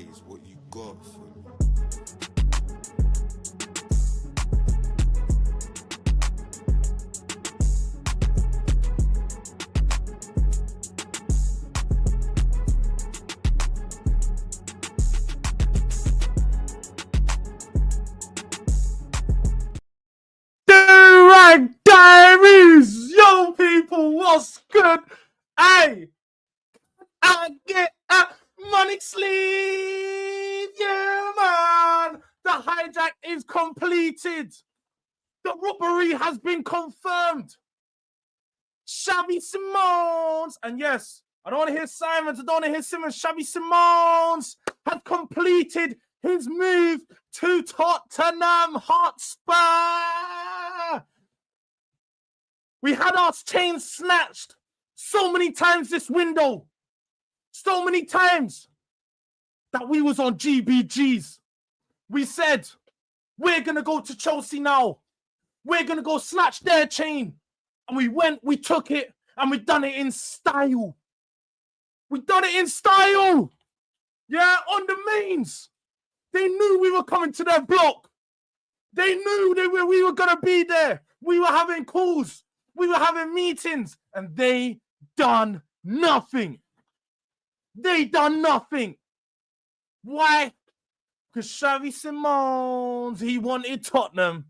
Diaries, what you got for me? Durag Diaries! Yo, people, what's good? Hey, I get a money sleeve, yeah, man. The hijack is completed. The robbery has been confirmed. Xavi Simons, and yes, I don't want to hear Simons, I don't want to hear Simmons. Xavi Simons has completed his move to Tottenham Hotspur. We had our chains snatched so many times this window, so many times that we was on GBGs. We said, we're going to go to Chelsea now. We're going to go snatch their chain. And we went, we took it, and we done it in style. We done it in style. Yeah, on the mains. They knew we were coming to their block. They knew we were going to be there. We were having calls. We were having meetings. And they done nothing. They done nothing. Why? Because Xavi Simons, he wanted Tottenham.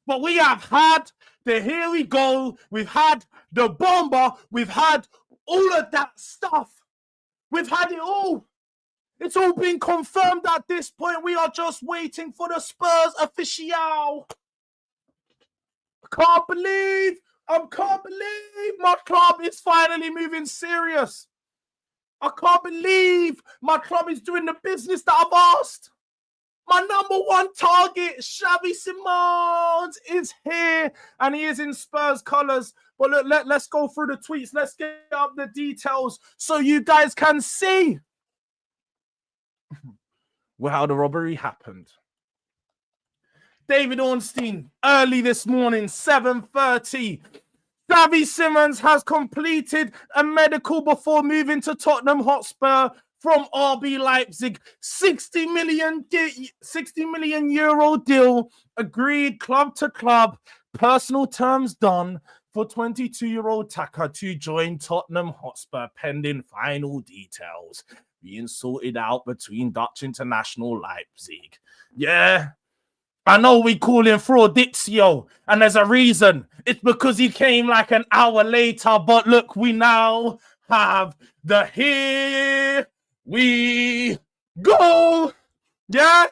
But we have had the here we go. We've had the Bomba. We've had all of that stuff. We've had it all. It's all been confirmed at this point. We are just waiting for the Spurs official. I can't believe my club is finally moving serious. I can't believe my club is doing the business that I've asked. My number one target, Xavi Simons, is here, and he is in Spurs colours. But look, let's go through the tweets. Let's get up the details so you guys can see how the robbery happened. David Ornstein, early this morning, 7:30. Xavi Simons has completed a medical before moving to Tottenham Hotspur from RB Leipzig. 60 million euro deal agreed club to club. Personal terms done for 22-year-old Taka to join Tottenham Hotspur pending final details being sorted out between Dutch International Leipzig. Yeah, I know we call him Fraudizio, and there's a reason. It's because he came like an hour later, but look, we now have the here we go. Yeah,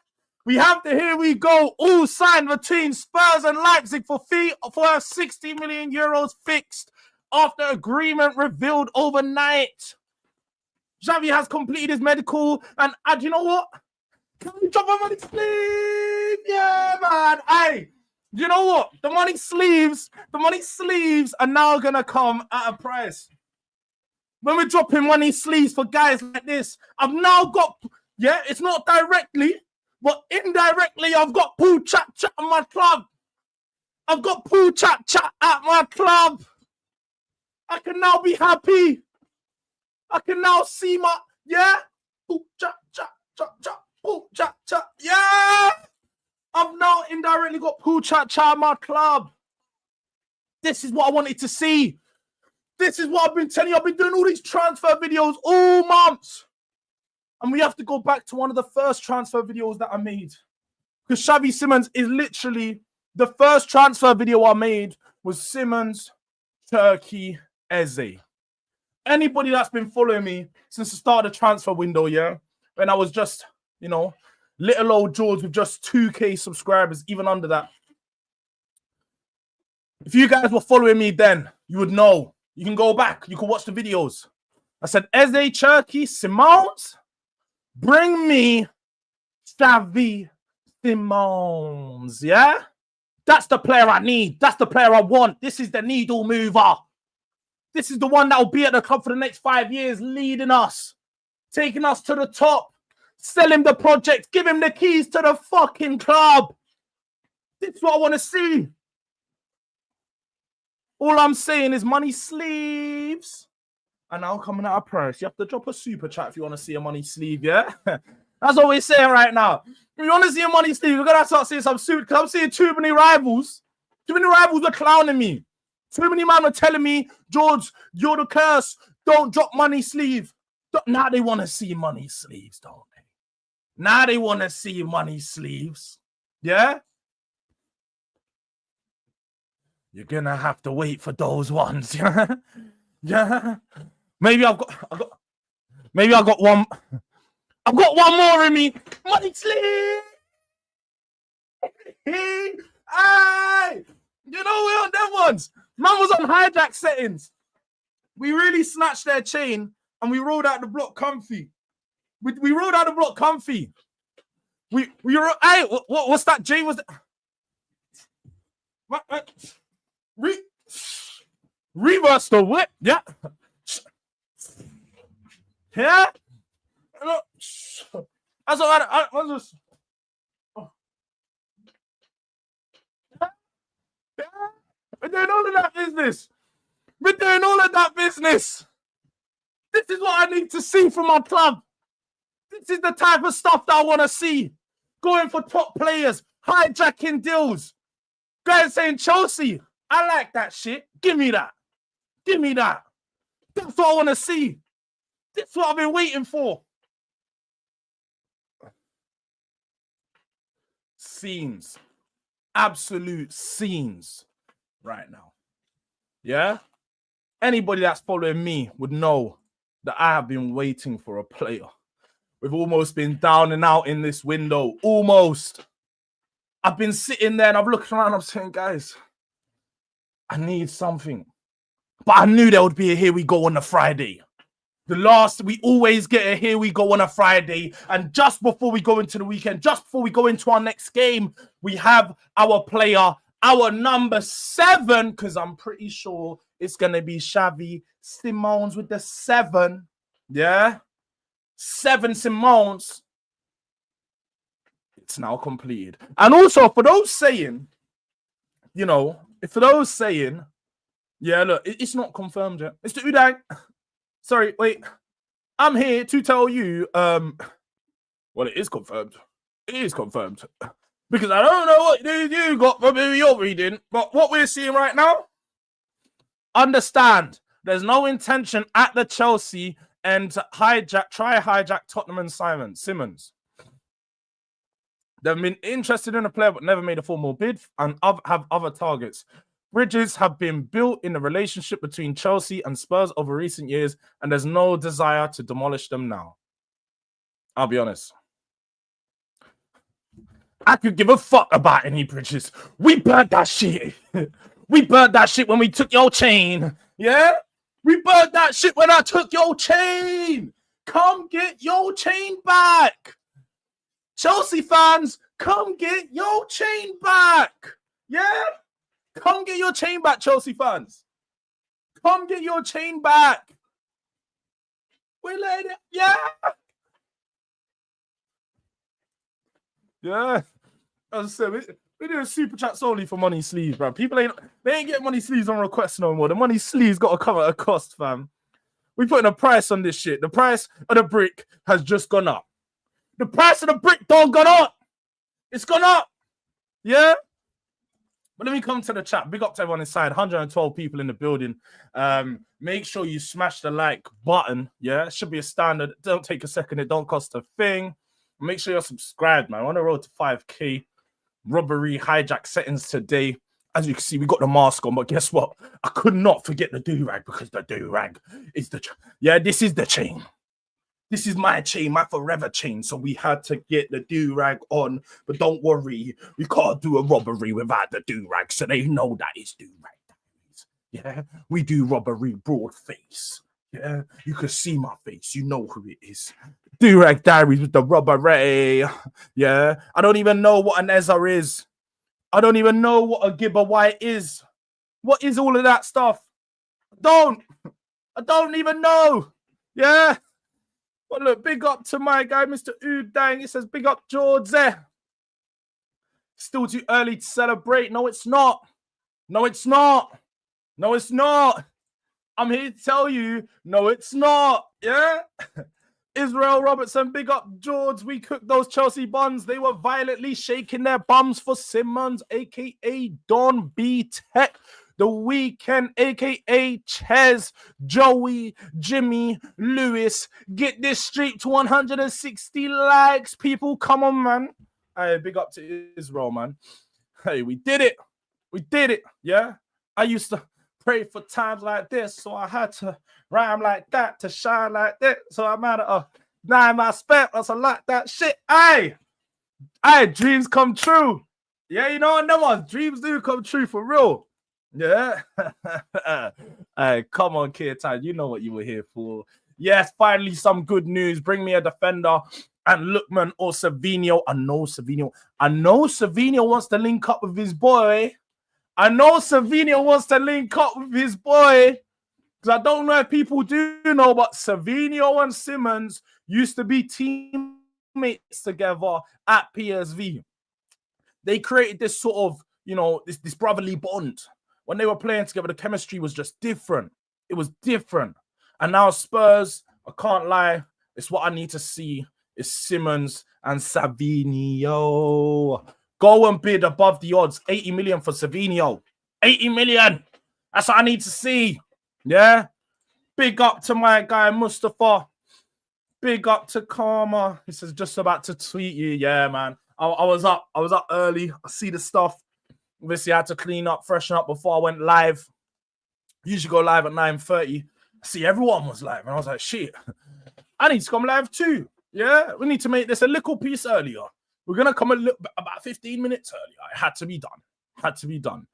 we have the here we go. All signed between Spurs and Leipzig for 60 million euros fixed after agreement revealed overnight. Xavi has completed his medical, and do you know what? Can we drop a money sleeve? Yeah, man. Hey, you know what? The money sleeves are now gonna come at a price. When we're dropping money sleeves for guys like this, I've now got, yeah, it's not directly, but indirectly, I've got pool chat at my club. I've got pool chat at my club. I can now be happy. I can now see my, yeah, pool chat. Pool chat. Yeah. I've now indirectly got pool chat at my club. This is what I wanted to see. This is what I've been telling you. I've been doing all these transfer videos all months. And we have to go back to one of the first transfer videos that I made. Because Xavi Simons is literally the first transfer video I made was Simons, Turkey, Eze. Anybody that's been following me since the start of the transfer window, yeah, when I was just, you know, little old Jords with just 2K subscribers, even under that. If you guys were following me then, you would know. You can go back. You can watch the videos. I said, Eze, Turkey, Simons, bring me Xavi Simons, yeah? That's the player I need. That's the player I want. This is the needle mover. This is the one that will be at the club for the next 5 years, leading us, taking us to the top, sell him the project, give him the keys to the fucking club. This is what I want to see. All I'm saying is money sleeves are now coming out of price. You have to drop a super chat if you want to see a money sleeve, yeah? That's what we're saying right now. If you want to see a money sleeve, we're going to start seeing some suit because I'm seeing too many rivals. Too many rivals are clowning me. Too many men are telling me, Jords, you're the curse. Don't drop money sleeve. Now they want to see money sleeves, don't they? Now they want to see money sleeves. Yeah? You're going to have to wait for those ones. Yeah? Yeah? Maybe I've got one. I've got one more in me. Money sleeve. Hey, you know we're on them ones. Man was on hijack settings. We really snatched their chain and we rolled out the block comfy. We rolled out the block comfy. What's that? Jay was reverse the whip. Yeah. Yeah. That's all I just. We're doing all of that business. We're doing all of that business. This is what I need to see from my club. This is the type of stuff that I want to see. Going for top players, hijacking deals. Guys saying Chelsea, I like that shit. Give me that. Give me that. That's what I want to see. That's what I've been waiting for. Scenes. Absolute scenes right now. Yeah? Anybody that's following me would know that I have been waiting for a player. We've almost been down and out in this window. Almost. I've been sitting there and I've looked around and I'm saying, guys, I need something. But I knew there would be a here we go on a Friday. We always get a here we go on a Friday. And just before we go into the weekend, just before we go into our next game, we have our player, our number 7, because I'm pretty sure it's going to be Xavi Simons with the 7. Yeah? 7 Simons. It's now completed. And also, for those saying, yeah, look, it's not confirmed yet. Mr. Durag. Sorry, wait. I'm here to tell you, well, it is confirmed. It is confirmed. Because I don't know what you got from your reading, but what we're seeing right now, understand, there's no intention at the Chelsea and try hijack Tottenham and Simmons. They've been interested in a player, but never made a formal bid and have other targets. Bridges have been built in the relationship between Chelsea and Spurs over recent years, and there's no desire to demolish them now. I'll be honest. I could give a fuck about any bridges. We burnt that shit. We burnt that shit when we took your chain. Yeah? We burnt that shit when I took your chain. Come get your chain back. Chelsea fans, come get your chain back. Yeah? Come get your chain back, Chelsea fans. Come get your chain back. We're letting it. Yeah. Yeah. As I said, we're doing super chats only for money sleeves, bro. They ain't getting money sleeves on request no more. The money sleeves got to come at a cost, fam. We putting a price on this shit. The price of the brick has just gone up. The price of the brick don't gone up. It's gone up. Yeah. But let me come to the chat. Big up to everyone inside. 112 people in the building. Make sure you smash the like button. Yeah, it should be a standard. Don't take a second. It don't cost a thing. Make sure you're subscribed, man. We're on the road to 5K. Robbery hijack settings today. As you can see, we got the mask on, but guess what? I could not forget the do-rag because the do-rag is the... this is the chain. This is my chain, my forever chain. So we had to get the do-rag on. But don't worry, we can't do a robbery without the do-rag. So they know that it's do-rag diaries. Yeah, we do robbery broad face. Yeah, you can see my face. You know who it is. Do-rag diaries with the robbery. Yeah, I don't even know what an Ezra is. I don't even know what a Gibber White is. What is all of that stuff? I don't even know. Yeah. Well, look, big up to my guy, Mr. Udang. It says, big up Jords there. Still too early to celebrate. No, it's not. No, it's not. No, it's not. I'm here to tell you, no, it's not. Yeah? Israel Robertson, big up Jords. We cooked those Chelsea buns. They were violently shaking their bums for Simmons, aka Don B Tech. The Weekend, aka Ches, Joey, Jimmy, Lewis. Get this streak to 160 likes. People, come on, man. Hey, big up to Israel, man. Hey, we did it. We did it. Yeah. I used to pray for times like this, so I had to rhyme like that to shine like that. So I'm out of my spent. That's a lot that shit. Hey, dreams come true. Yeah, you know what? No one dreams do come true for real. Yeah. Hey, come on, kid time. You know what you were here for. Yes, finally some good news. Bring me a defender. And Lookman or Savinho. I know Savinho wants to link up with his boy. Because I don't know if people do know, but Savinho and Simmons used to be teammates together at PSV. They created this sort of, this brotherly bond. When they were playing together, the chemistry was just different. It was different. And now Spurs, I can't lie, it's what I need to see is Simmons and Savinho. Go and bid above the odds. 80 million for Savinho. 80 million. That's what I need to see. Yeah. Big up to my guy, Mustafa. Big up to Karma. He says, just about to tweet you. Yeah, man. I was up early. I see the stuff. Obviously, I had to clean up, freshen up before I went live. Usually go live at 9:30. See, everyone was live. And I was like, shit, I need to come live too. Yeah, we need to make this a little piece earlier. We're going to come about 15 minutes earlier. It had to be done.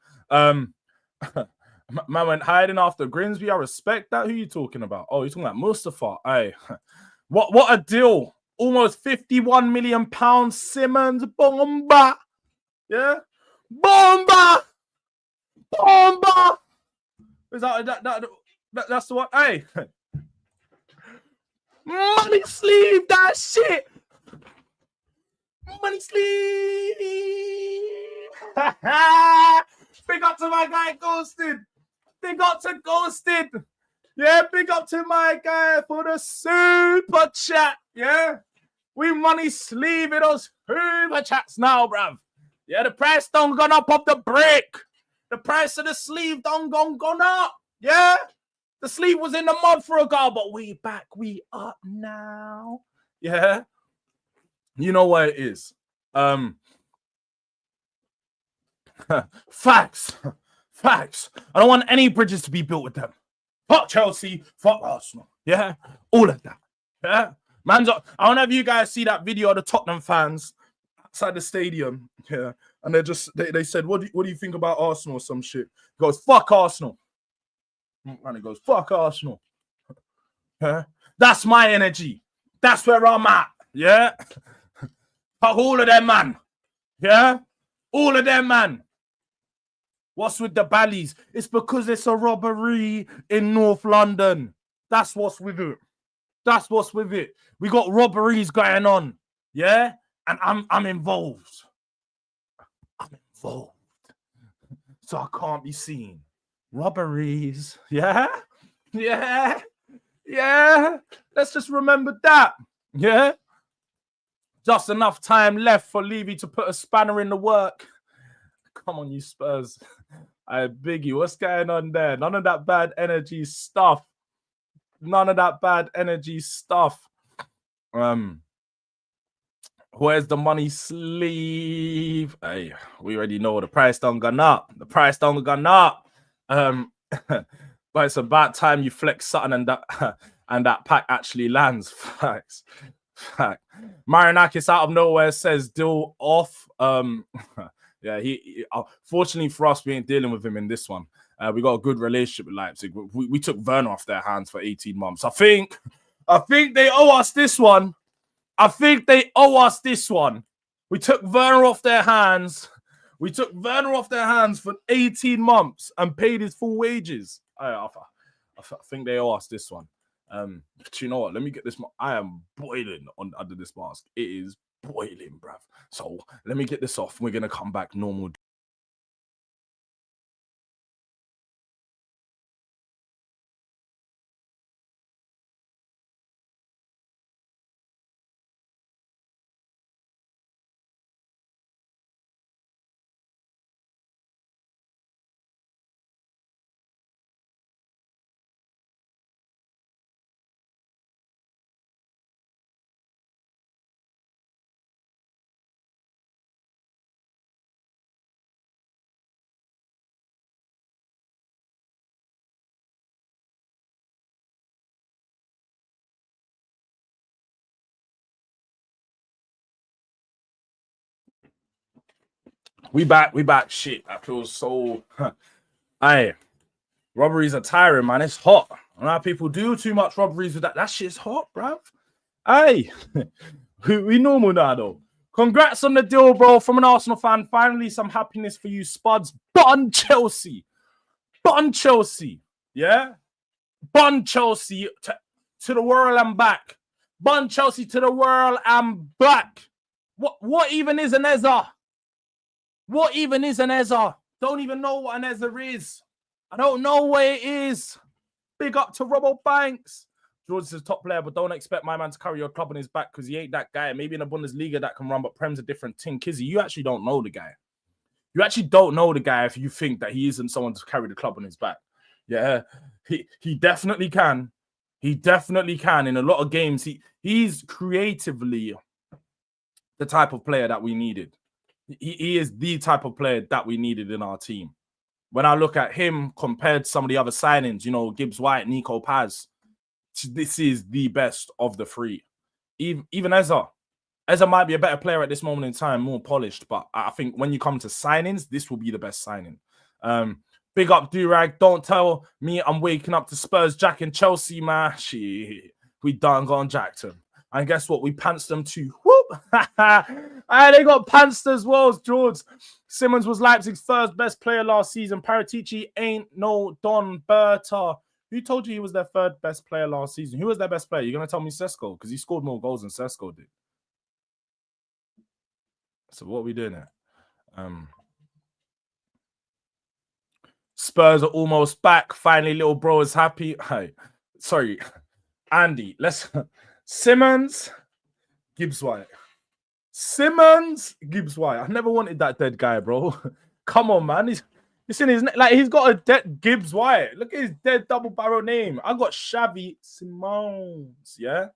Man went hiding after Grimsby. I respect that. Who are you talking about? Oh, you're talking about Mustafa. Hey, what a deal. Almost 51 million pounds. Simmons. Bomba. Yeah. Bomba. Is that's the one? Hey. Money sleeve that shit. Money sleeve. Big up to my guy Ghosted. Big up to Ghosted. Yeah, big up to my guy for the super chat. Yeah. We money sleeve in those super chats now, bruv. Yeah, the price don't gone up of the brick. The price of the sleeve don't gone up. Yeah. The sleeve was in the mud for a while, but we back. We up now. Yeah. You know what it is. Facts. I don't want any bridges to be built with them. Fuck Chelsea. Fuck Arsenal. Yeah. All of that. Yeah. Man's up. I don't know if you guys see that video of the Tottenham fans outside the stadium. Yeah. And they said, what do you think about Arsenal or some shit? He goes, fuck Arsenal. And he goes, fuck Arsenal. Yeah. That's my energy. That's where I'm at. Yeah. Fuck all of them, man. Yeah. All of them, man. What's with the Ballies? It's because it's a robbery in North London. That's what's with it. We got robberies going on. Yeah. And I'm involved. So I can't be seen. Robberies. Yeah. Let's just remember that. Yeah. Just enough time left for Levy to put a spanner in the work. Come on, you Spurs. I beg you. What's going on there? None of that bad energy stuff. Where's the money sleeve? Hey, we already know the price don't gone up. But it's about time you flex something and that pack actually lands. Facts. Marinakis out of nowhere says deal off. Yeah, he fortunately for us, we ain't dealing with him in this one. We got a good relationship with Leipzig. We took Werner off their hands for 18 months. I think they owe us this one. We took Werner off their hands. For 18 months and paid his full wages. I think they owe us this one. But you know what? Let me get this. I am boiling under this mask. It is boiling, bruv. So let me get this off. We're gonna come back normal. We back. Shit, that feels so. Aye, robberies are tiring, man. It's hot. I know how people do too much robberies with that. That shit's hot, bruv. Aye, we normal now though. Congrats on the deal, bro. From an Arsenal fan, finally some happiness for you, Spuds. Bun Chelsea, yeah. Bun Chelsea to the world and back. Bun Chelsea to the world and back. What even is an Ezra? What even is an Ezra? Don't even know what an Ezra is. I don't know what it is. Big up to Robbo Banks. Jords is a top player, but don't expect my man to carry your club on his back because he ain't that guy. Maybe in a Bundesliga that can run, but Prem's a different thing. Kizzy, you actually don't know the guy. You actually don't know the guy if you think that he isn't someone to carry the club on his back. Yeah, he definitely can. He definitely can. In a lot of games, he's creatively the type of player that we needed. He is the type of player that we needed in our team. When I look at him compared to some of the other signings, you know, Gibbs White, Nico Paz, this is the best of the three. Even Ezra. Ezra might be a better player at this moment in time, more polished, but I think when you come to signings, this will be the best signing. Big up Durag. Don't tell me I'm waking up to Spurs, Jack and Chelsea, man. Shit, we done gone jacked them. And guess what? We pantsed them too. Whoop! They got pantsed as well as Jords. Simmons was Leipzig's first best player last season. Paratici ain't no Don Berta. Who told you he was their third best player last season? Who was their best player? You're going to tell me Sesko? Because he scored more goals than Sesko did. So what are we doing here? Spurs are almost back. Finally, little bro is happy. Hey, sorry, Andy. Let's Simmons, Gibbs White. Simmons, Gibbs White. I never wanted that dead guy, bro. Come on, man. He's in his like he's got a dead Gibbs White. Look at his dead double barrel name. I got Xavi Simons. Yeah.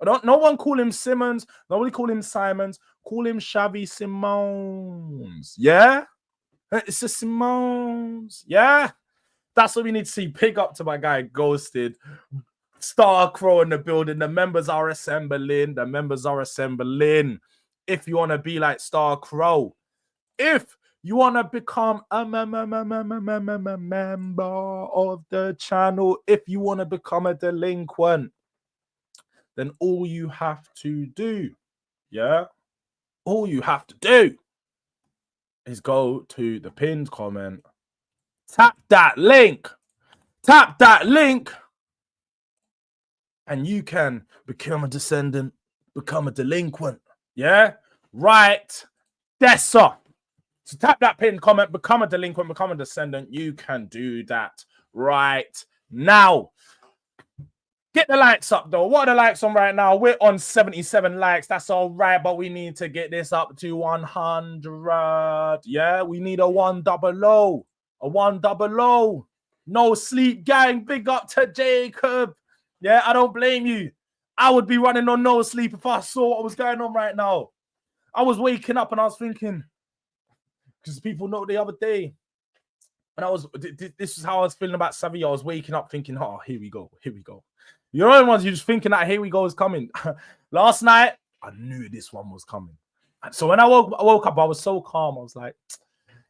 No one call him Simmons. Nobody call him Simons. Call him Xavi Simons. Yeah. It's a Simons. Yeah. That's what we need to see. Pick up to my guy Ghosted. Star Crow in the building. The members are assembling. If you want to be like Star Crow, if you want to become a member of the channel, if you want to become a delinquent, then all you have to do, all you have to do is go to the pinned comment, tap that link, and you can become a descendant, become a delinquent. Yeah, right. That's so. So tap that pinned comment, become a delinquent, become a descendant. You can do that right now. Get the likes up, though. What are the likes on right now? We're on 77 likes. That's all right, but we need to get this up to 100. Yeah, we need a 100. A 100. No sleep, gang. Big up to Jacob. Yeah, I don't blame you. I would be running on no sleep if I saw what was going on right now. I was waking up and I was thinking, because people know the other day, and this is how I was feeling about Xavi. I was waking up thinking, oh, here we go. You're the only ones you're just thinking that here we go is coming. Last night, I knew this one was coming. So when I woke up, I was so calm. I was like,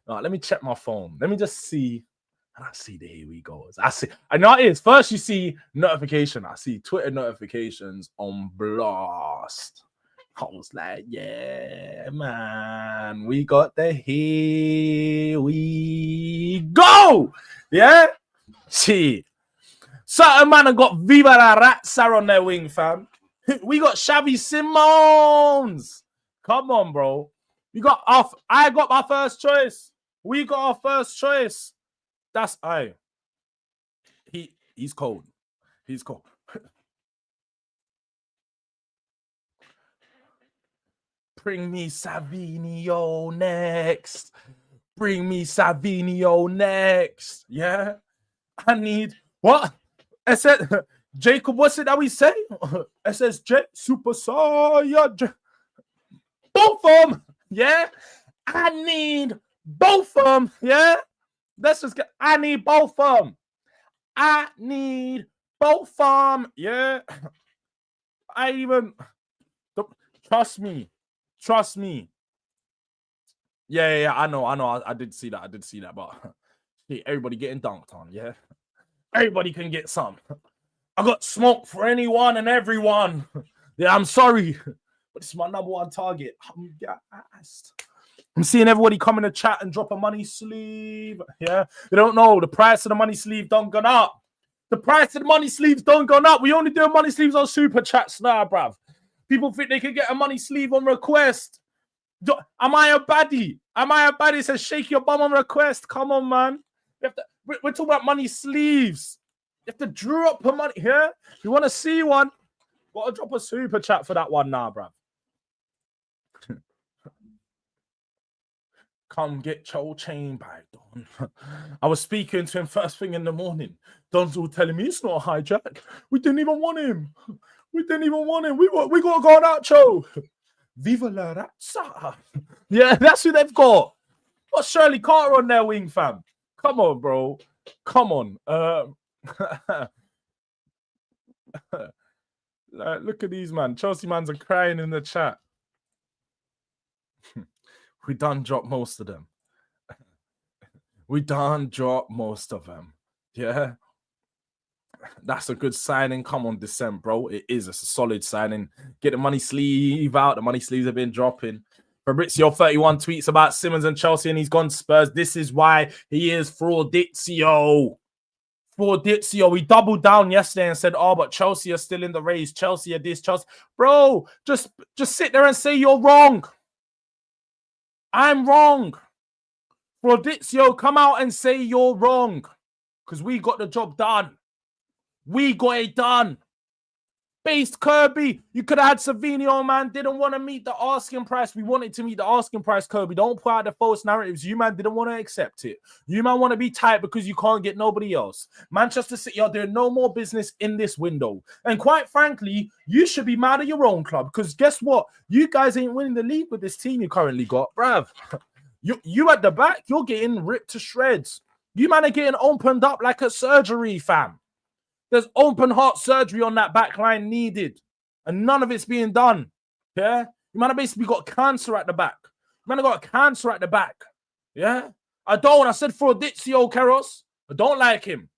all right, let me check my phone. Let me just see. And I see the here we goes. I know it is. First, you see notification. I see Twitter notifications on blast. I was like, yeah, man. We got the here we go. Yeah? See. Certain man have got Viva la Ratsa on their wing, fam. We got Xavi Simons. Come on, bro. I got my first choice. We got our first choice. That's he's cold. He's cold. Bring me Savinio next. Yeah. I need what? I said Jacob, what's it that we say? SSJ Super Saiyan. Both of them. Yeah. I need both of them. Yeah. I need both of them. Yeah. Trust me. Yeah. I know. I did see that. But everybody getting dunked on. Yeah, everybody can get some. I got smoke for anyone and everyone. Yeah, I'm sorry, but it's my number one target. I'm gassed. I'm seeing everybody come in the chat and drop a money sleeve. Yeah, they don't know the price of the money sleeve don't gone up. The price of the money sleeves don't gone up. We only do money sleeves on super chats now, bruv. People think they can get a money sleeve on request. Am I a baddie? It says shake your bum on request. Come on, man. We're talking about money sleeves. You have to drop a money here. If you want to see one, gotta drop a super chat for that one now, bruv. Come get your chain back, Don. I was speaking to him first thing in the morning. Don's all telling me it's not a hijack. We didn't even want him. We got to go on outro. Viva la razza. Yeah, that's who they've got. Got Shirley Carter on their wing, fam. Come on, bro. Come on. Look at these, man. Chelsea mans are crying in the chat. We done drop most of them. Yeah. That's a good signing. Come on, December, bro. It is. It's a solid signing. Get the money sleeve out. The money sleeves have been dropping. Fabrizio31 tweets about Simmons and Chelsea and he's gone Spurs. This is why he is fraudizio. We doubled down yesterday and said, oh, but Chelsea are still in the race. Chelsea are this, Chelsea. Bro, just sit there and say you're wrong. I'm wrong. Fraudizio, come out and say you're wrong. Because we got the job done. We got it done. Based Kirby. You could have had Savinio, man. Didn't want to meet the asking price. We wanted to meet the asking price, Kirby. Don't put out the false narratives. You, man, didn't want to accept it. You, man, want to be tight because you can't get nobody else. Manchester City are doing no more business in this window. And quite frankly, you should be mad at your own club because guess what? You guys ain't winning the league with this team you currently got. Bruv, you at the back, you're getting ripped to shreds. You, man, are getting opened up like a surgery, fam. There's open heart surgery on that back line needed. And none of it's being done. Yeah? You might have basically got cancer at the back. You might have got cancer at the back. Yeah? I said Fraudizio, Keros. I don't like him.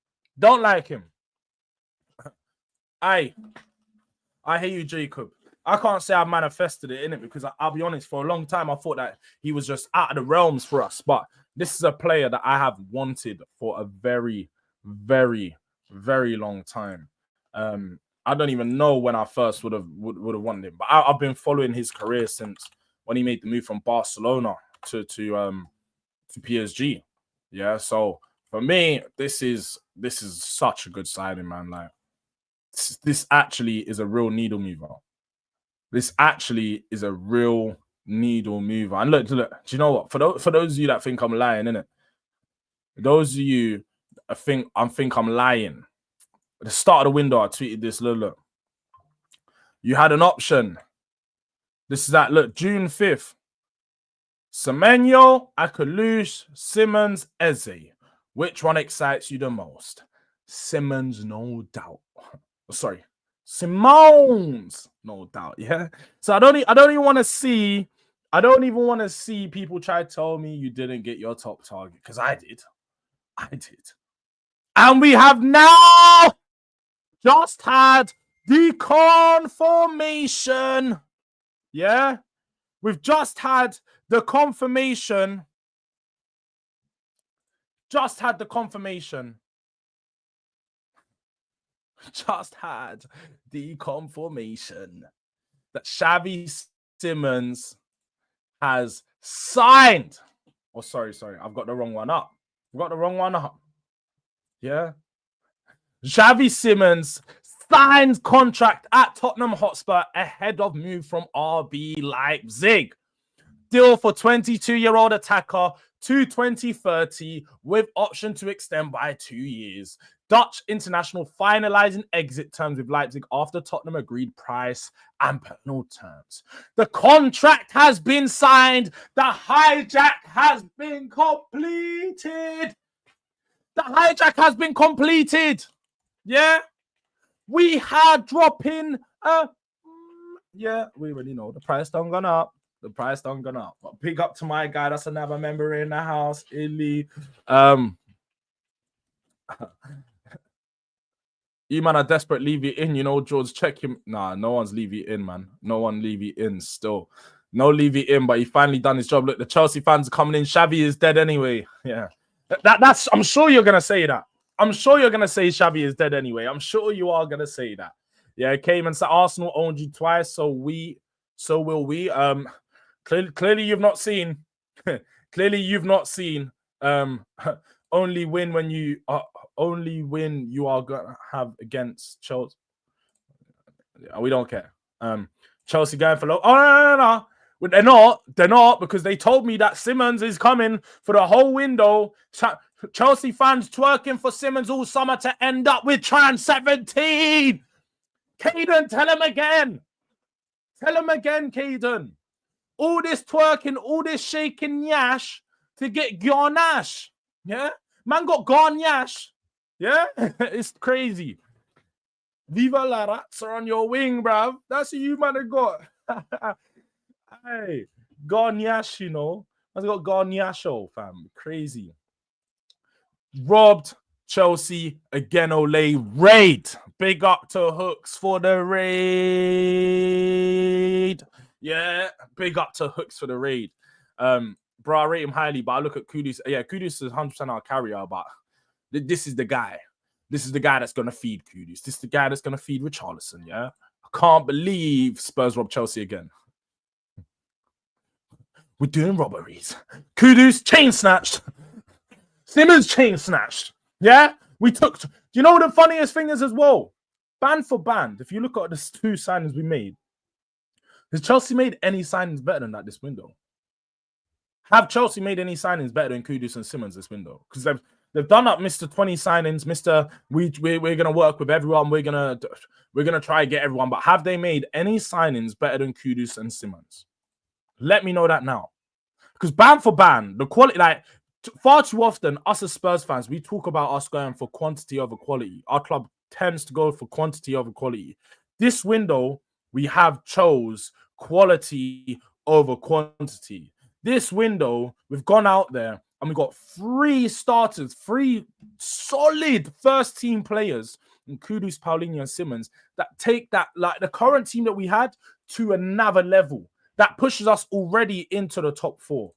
I hear you, Jacob. I can't say I've manifested it, innit? Because I'll be honest, for a long time, I thought that he was just out of the realms for us. But this is a player that I have wanted for a very, very long time. I don't even know when I first would have wanted him, but I've been following his career since when he made the move from Barcelona to PSG. Yeah, so for me, this is such a good signing, man. Like this actually is a real needle mover. And look, do you know what? For those of you that think I'm lying, innit? Those of you I think I'm lying. At the start of the window, I tweeted this. Look. You had an option. This is that. Look, June 5th. Semenyo, Akalush, Simmons, Eze. Which one excites you the most? Simmons, no doubt. Sorry. Simons, no doubt. Yeah. So I don't even want to see people try to tell me you didn't get your top target. Because I did. And we have now just had the confirmation. Yeah? We've just had the confirmation. Just had the confirmation that Xavi Simmons has signed. Oh, sorry. I've got the wrong one up. Yeah. Xavi Simmons signs contract at Tottenham Hotspur ahead of move from RB Leipzig. Deal for 22-year-old attacker to 2030 with option to extend by 2 years. Dutch international finalizing exit terms with Leipzig after Tottenham agreed price and personal terms. The contract has been signed. The hijack has been completed. Yeah. We had dropping. Yeah, we already know the price done gone up. The price done gone up. But big up to my guy. That's another member in the house, Illy. You man are desperate, leave it in. You know, Jords, check him. Nah, no one's leave it in, man. No one leave it in still. No leave it in, but he finally done his job. Look, the Chelsea fans are coming in. Xavi is dead anyway. Yeah. That's I'm sure you're gonna say that. I'm sure you're gonna say Xavi is dead anyway. I'm sure you are gonna say that. Yeah, came and said Arsenal owned you twice, so will we. Clearly you've not seen. Clearly you've not seen. Only win when you are gonna have against Chelsea. Yeah, we don't care. Chelsea going for low. Oh no. They're not because they told me that Simmons is coming for the whole window. Chelsea fans twerking for Simmons all summer to end up with Trans 17. Caden, tell him again. Tell him again, Caden. All this twerking, all this shaking yash to get garnash. Yeah? Man got garnash. Yeah? It's crazy. Viva la rats are on your wing, bruv. That's who you man have got. Hey, garnash, you know. Man's got garnash, fam. Crazy. Robbed Chelsea again, Ole. Raid. Big up to Hooks for the raid. Yeah, big up to Hooks for the raid. Bro, I rate him highly, but I look at Kudus. Yeah, Kudus is 100% our carrier, but this is the guy. This is the guy that's going to feed Kudus. This is the guy that's going to feed Richarlison, yeah? I can't believe Spurs robbed Chelsea again. We're doing robberies. Kudus chain snatched. Simmons chain snatched. Yeah? We took... Do you know what the funniest thing is as well? Band for band, if you look at the two signings we made, has Chelsea made any signings better than that this window? Have Chelsea made any signings better than Kudus and Simmons this window? Because they've done up Mr. 20 signings, Mr. We're gonna work with everyone. We're gonna try and get everyone. But have they made any signings better than Kudus and Simmons? Let me know that now. Because band for band, the quality, like far too often, us as Spurs fans, we talk about us going for quantity over quality. Our club tends to go for quantity over quality. This window, we have chose quality over quantity. This window, we've gone out there and we've got 3 starters, 3 solid first team players, in Kudus, Paulinho, and Simmons, that take that, like the current team that we had, to another level. That pushes us already into the top 4.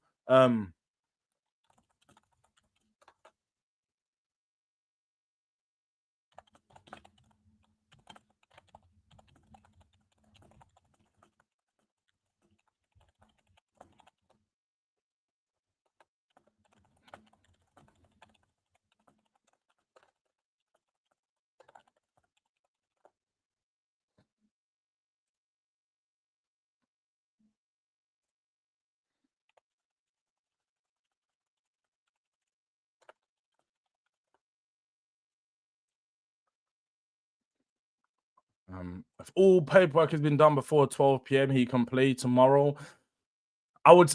If all paperwork has been done before 12 p.m., he can play tomorrow.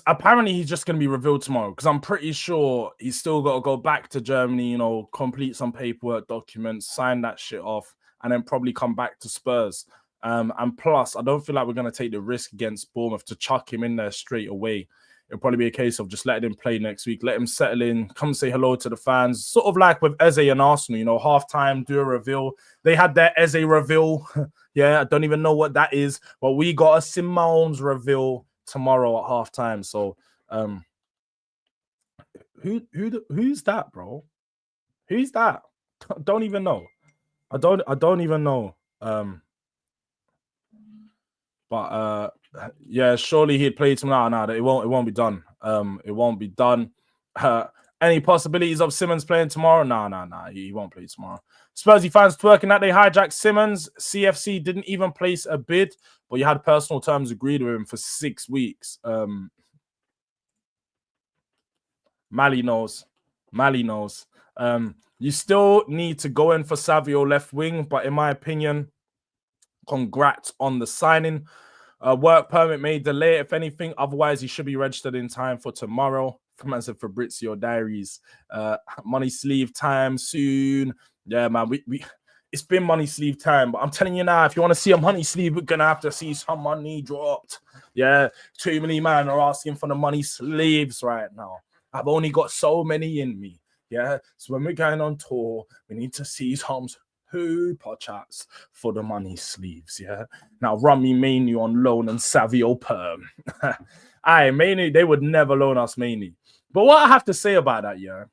Apparently he's just going to be revealed tomorrow because I'm pretty sure he's still got to go back to Germany, you know, complete some paperwork documents, sign that shit off, and then probably come back to Spurs. And plus, I don't feel like we're going to take the risk against Bournemouth to chuck him in there straight away. It'll probably be a case of just letting him play next week, let him settle in, come say hello to the fans. Sort of like with Eze and Arsenal, you know, halftime, do a reveal. They had their Eze reveal. Yeah, I don't even know what that is, but we got a Simone's reveal tomorrow at halftime. So, who's that, bro? Who's that? I don't even know. I don't even know. But yeah, surely he'd play tomorrow. No, it won't be done. It won't be done. Any possibilities of Simmons playing tomorrow? No, he won't play tomorrow. Spursy fans twerking that they hijacked Simmons. CFC didn't even place a bid, but you had personal terms agreed with him for 6 weeks. Mali knows. You still need to go in for Savio left wing, but in my opinion, congrats on the signing. Work permit may delay it, if anything. Otherwise, he should be registered in time for tomorrow. From as Fabrizio Diaries. Money sleeve time soon. Yeah, man. it's been money sleeve time. But I'm telling you now, if you want to see a money sleeve, we're gonna have to see some money dropped. Yeah, too many man are asking for the money sleeves right now. I've only got so many in me. Yeah, so when we're going on tour, we need to see some hooper chats for the money sleeves. Yeah, now run me mainly on loan and Savio perm. Aye, mainly they would never loan us mainly. But what I have to say about that, yeah,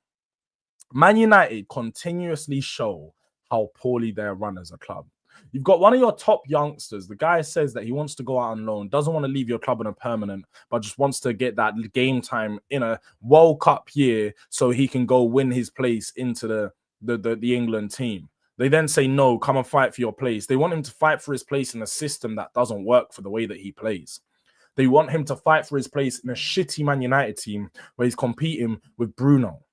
Man United continuously show how poorly they're run as a club. You've got one of your top youngsters. The guy says that he wants to go out on loan, doesn't want to leave your club on a permanent, but just wants to get that game time in a World Cup year so he can go win his place into the England team. They then say, no, come and fight for your place. They want him to fight for his place in a system that doesn't work for the way that he plays. They want him to fight for his place in a shitty Man United team where he's competing with Bruno.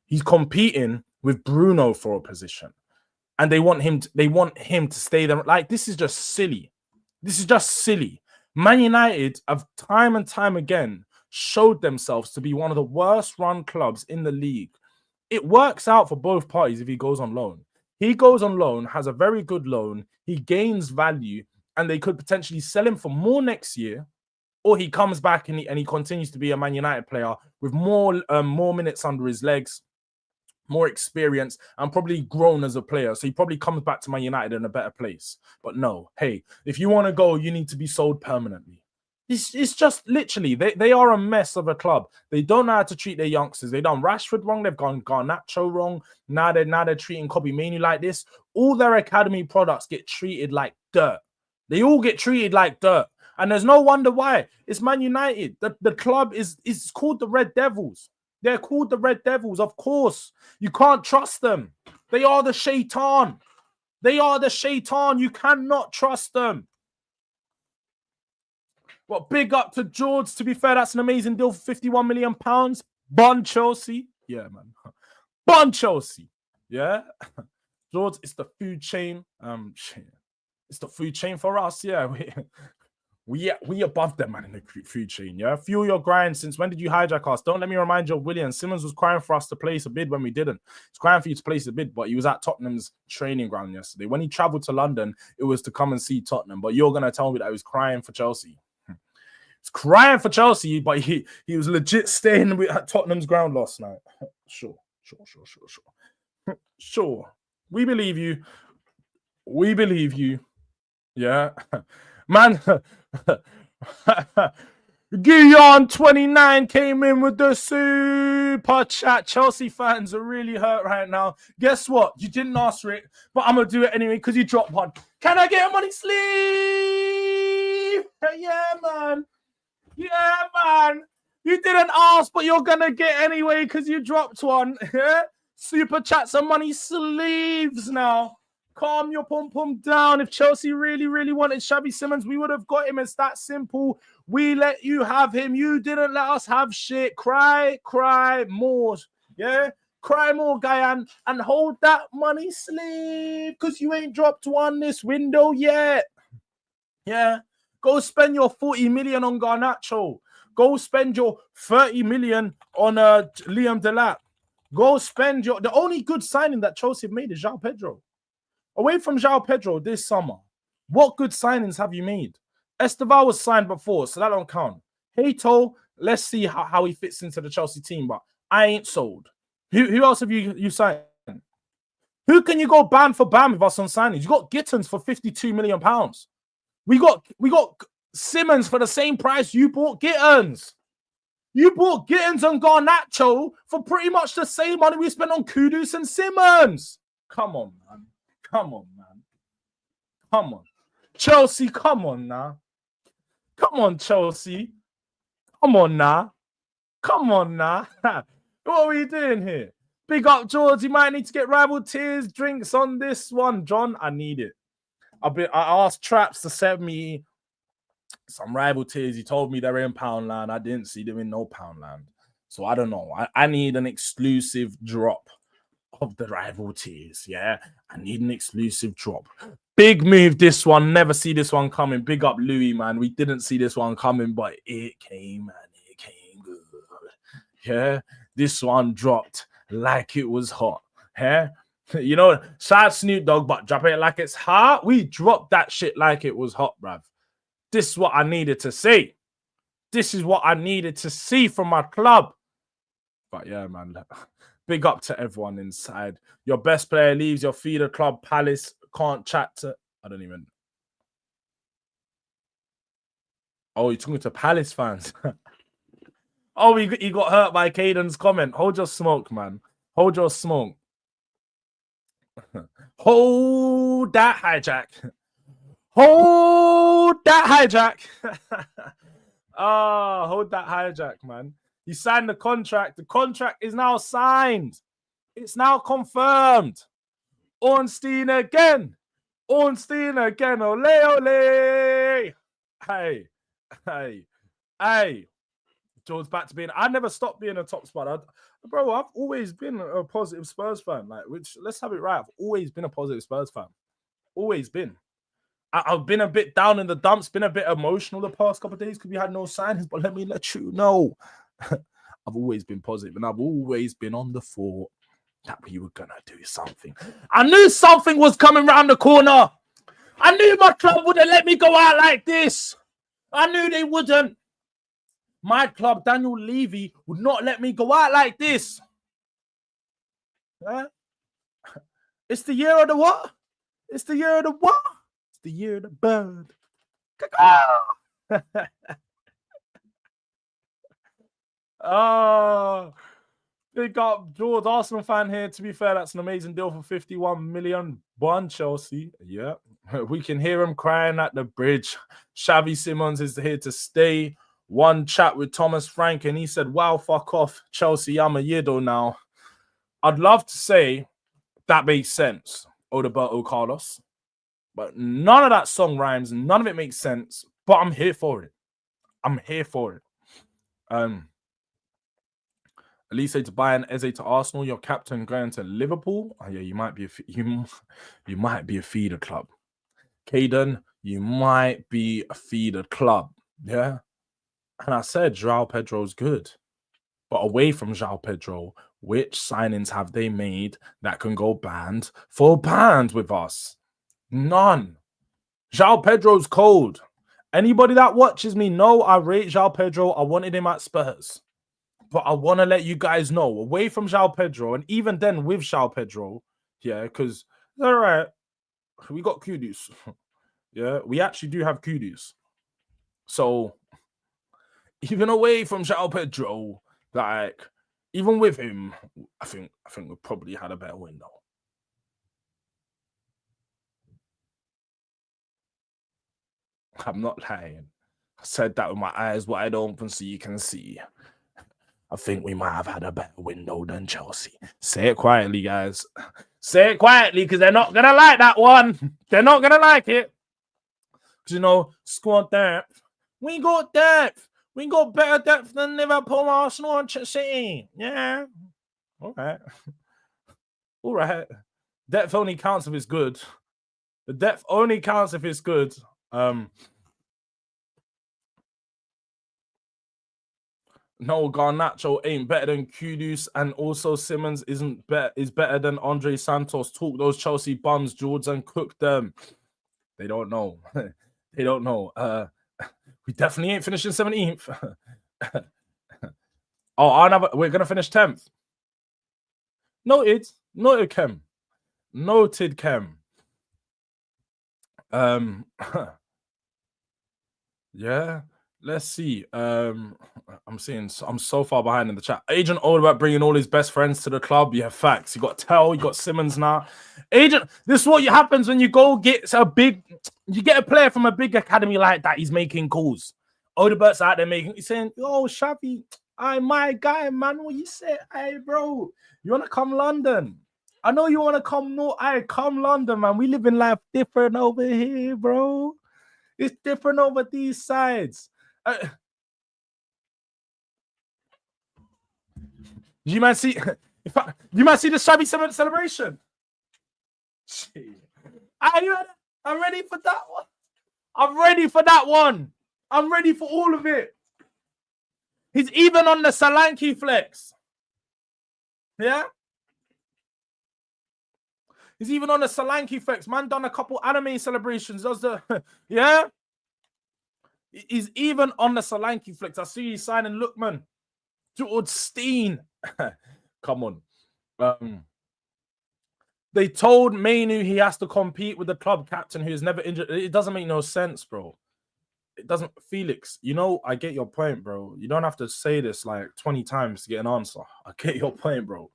He's competing with Bruno for a position. And they want him to stay there. Like, this is just silly. This is just silly. Man United have time and time again showed themselves to be one of the worst run clubs in the league. It works out for both parties if he goes on loan. He goes on loan, has a very good loan, he gains value, and they could potentially sell him for more next year, or he comes back and he continues to be a Man United player with more minutes under his legs, more experience, and probably grown as a player. So he probably comes back to Man United in a better place. But no, hey, if you want to go, you need to be sold permanently. It's just literally, they are a mess of a club. They don't know how to treat their youngsters. They done Rashford wrong. They've gone Garnacho wrong. Now they're treating Kobe Mainoo like this. All their academy products get treated like dirt. They all get treated like dirt. And there's no wonder why. It's Man United. The club is called the Red Devils. They're called the Red Devils, of course. You can't trust them. They are the shaitan. They are the shaitan. You cannot trust them. Well, big up to Jords. To be fair, that's an amazing deal for £51 million. Bun Chelsea. Yeah, man. Bun Chelsea. Yeah. Jords, it's the food chain. It's the food chain for us. Yeah. We above them, man, in the food chain, yeah? Fuel your grind. Since when did you hijack us? Don't let me remind you of William. Simmons was crying for us to place a bid when we didn't. He's crying for you to place a bid, but he was at Tottenham's training ground yesterday. When he travelled to London, it was to come and see Tottenham. But you're going to tell me that he was crying for Chelsea. He's crying for Chelsea, but he was legit staying at Tottenham's ground last night. Sure. Sure. We believe you. We believe you. Yeah. Man, Guillaume 29 came in with the super chat. Chelsea fans are really hurt right now. Guess what? You didn't ask for it, but I'm going to do it anyway because you dropped one. Can I get a money sleeve? Yeah, man. You didn't ask, but you're going to get anyway because you dropped one. Super chats and money sleeves now. Calm your pom-pom down. If Chelsea really, really wanted Xavi Simons, we would have got him. It's that simple. We let you have him. You didn't let us have shit. Cry more. Yeah? Cry more, Guyan. And hold that money sleeve because you ain't dropped one this window yet. Yeah? Go spend your 40 million on Garnacho. Go spend your 30 million on Liam Delap. Go spend the only good signing that Chelsea have made is João Pedro. Away from João Pedro this summer, what good signings have you made? Esteval was signed before, so that don't count. Hato, let's see how he fits into the Chelsea team, but I ain't sold. Who else have you signed? Who can you go bam for bam with us on signings? You got Gittins for £52 million. We got Simmons for the same price you bought Gittins. You bought Gittins and Garnacho for pretty much the same money we spent on Kudus and Simmons. Come on, man. Come on. Chelsea, come on now. Come on, Chelsea. Come on now. What are we doing here? Big up, Jords. You might need to get rival tears drinks on this one, John. I need it. I asked Traps to send me some rival tears. He told me they're in Poundland. I didn't see them in no Poundland. So I don't know. I need an exclusive drop of the rival tears. Yeah, I need an exclusive drop. Big move this one. Never see this one coming. Big up Louis, man. We didn't see this one coming, but it came, man. It came good. Yeah, this one dropped like it was hot. Yeah, You know, shout out Snoop Dogg, but drop it like it's hot. We dropped that shit like it was hot, bruv. This is what I needed to see. This is what I needed to see from my club. But yeah, man, big up to everyone inside. Your best player leaves your feeder club. Palace can't chat to. I don't even. Oh, you're talking to Palace fans. Oh, he got hurt by Caden's comment. Hold your smoke, man. Hold your smoke. Hold that hijack. Hold that hijack. Oh, hold that hijack, man. He signed the contract. The contract is now signed. It's now confirmed. Ornstein again. Ornstein again. Ole, ole. Hey, hey, hey. Jords back to being. I never stopped being a top spot. Bro, I've always been a positive Spurs fan. Like, which let's have it right. I've always been a positive Spurs fan. Always been. I've been a bit down in the dumps, been a bit emotional the past couple of days because we had no signings. But let me let you know, I've always been positive and I've always been on the thought that we were gonna do something. I knew something was coming around the corner. I knew my club wouldn't let me go out like this. I knew they wouldn't. My club, Daniel Levy, would not let me go out like this. It's the year of the what? It's the year of the what? It's the year of the bird. Oh, big up Jords, Arsenal fan here. To be fair, that's an amazing deal for 51 million. Bond Chelsea. Yeah. We can hear him crying at the bridge. Xavi Simons is here to stay. One chat with Thomas Frank, and he said, wow, fuck off, Chelsea, I'm a Yido now. I'd love to say that makes sense, Odeberto Carlos, but none of that song rhymes. None of it makes sense, but I'm here for it. I'm here for it. Elise to Bayern, Eze to Arsenal, your captain going to Liverpool. Oh, yeah, you might be you might be a feeder club. Caden, you might be a feeder club. Yeah. And I said João Pedro's good. But away from João Pedro, which signings have they made that can go band for band with us? None. João Pedro's cold. Anybody that watches me know I rate João Pedro. I wanted him at Spurs. But I want to let you guys know, away from João Pedro, and even then with João Pedro, yeah, because, all right, we got Kudus. Yeah, we actually do have Kudus. So, even away from João Pedro, like, even with him, I think we probably had a better window. I'm not lying. I said that with my eyes wide open so you can see. I think we might have had a better window than Chelsea. Say it quietly, guys. Say it quietly, because they're not going to like that one. They're not going to like it. Because, you know, squad depth. We got depth. We got better depth than Liverpool, Arsenal, and City. Yeah. All right. All right. Depth only counts if it's good. The depth only counts if it's good. No, Garnacho ain't better than Kudus, and also Simmons is better than Andre Santos. Talk those Chelsea bums, Jords, and cook them. They don't know. They don't know. We definitely ain't finishing 17th. Oh, we're gonna finish 10th. Noted, Kem. Noted, Kem. Yeah. Let's see. I'm so far behind in the chat. Agent all about bringing all his best friends to the club. Yeah, facts. You got Tell, you got Simmons now. Agent, this is what happens when you go get you get a player from a big academy like that. He's making calls. Odebert's out there he's saying, "Yo, Xavi, my guy, man. What you say? Hey, bro, you wanna come London? I know you wanna come. No, come London, man. We live in life different over here, bro. It's different over these sides." You might see the Xavi celebration. I'm ready for that one. I'm ready for that one. I'm ready for all of it. He's even on the Solanke flex. Yeah. He's even on the Solanke effects. Man done a couple anime celebrations. Does the yeah? He's even on the Solanke flicks. I see you signing Lookman. Jords Steen. Come on. They told Mainu he has to compete with the club captain who is never injured. It doesn't make no sense, bro. It doesn't. Felix, you know, I get your point, bro. You don't have to say this like 20 times to get an answer. I get your point, bro.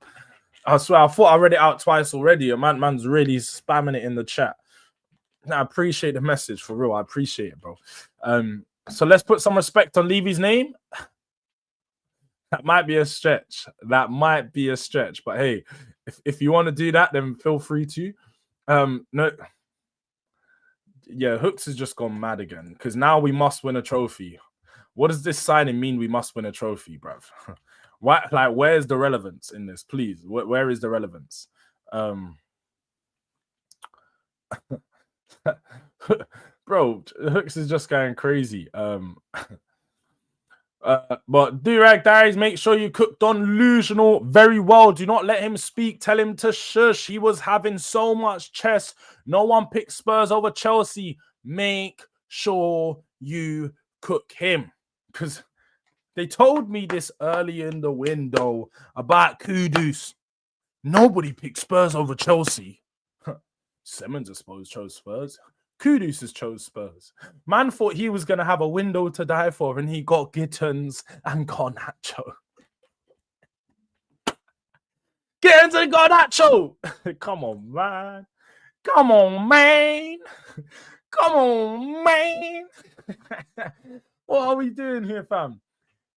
I swear, I thought I read it out twice already. Man's really spamming it in the chat. Now, I appreciate the message, for real. I appreciate it, bro. So let's put some respect on Levy's name. That might be a stretch. That might be a stretch. But hey, if you want to do that, then feel free to. No. Yeah, Hooks has just gone mad again because now we must win a trophy. What does this signing mean? We must win a trophy, bruv. Why? Like, where's the relevance in this? Please, where is the relevance? Bro, Hooks is just going crazy. But Durag Diaries, make sure you cook Don Lusional very well. Do not let him speak. Tell him to shush. He was having so much chess. No one picked Spurs over Chelsea. Make sure you cook him. Because they told me this early in the window about Kudus. Nobody picked Spurs over Chelsea. Simmons, I suppose, chose Spurs. Kudus has chose Spurs. Man thought he was going to have a window to die for, and he got Gittins and Garnacho. Gittins and Garnacho! Come on, man. Come on, man. Come on, man. What are we doing here, fam?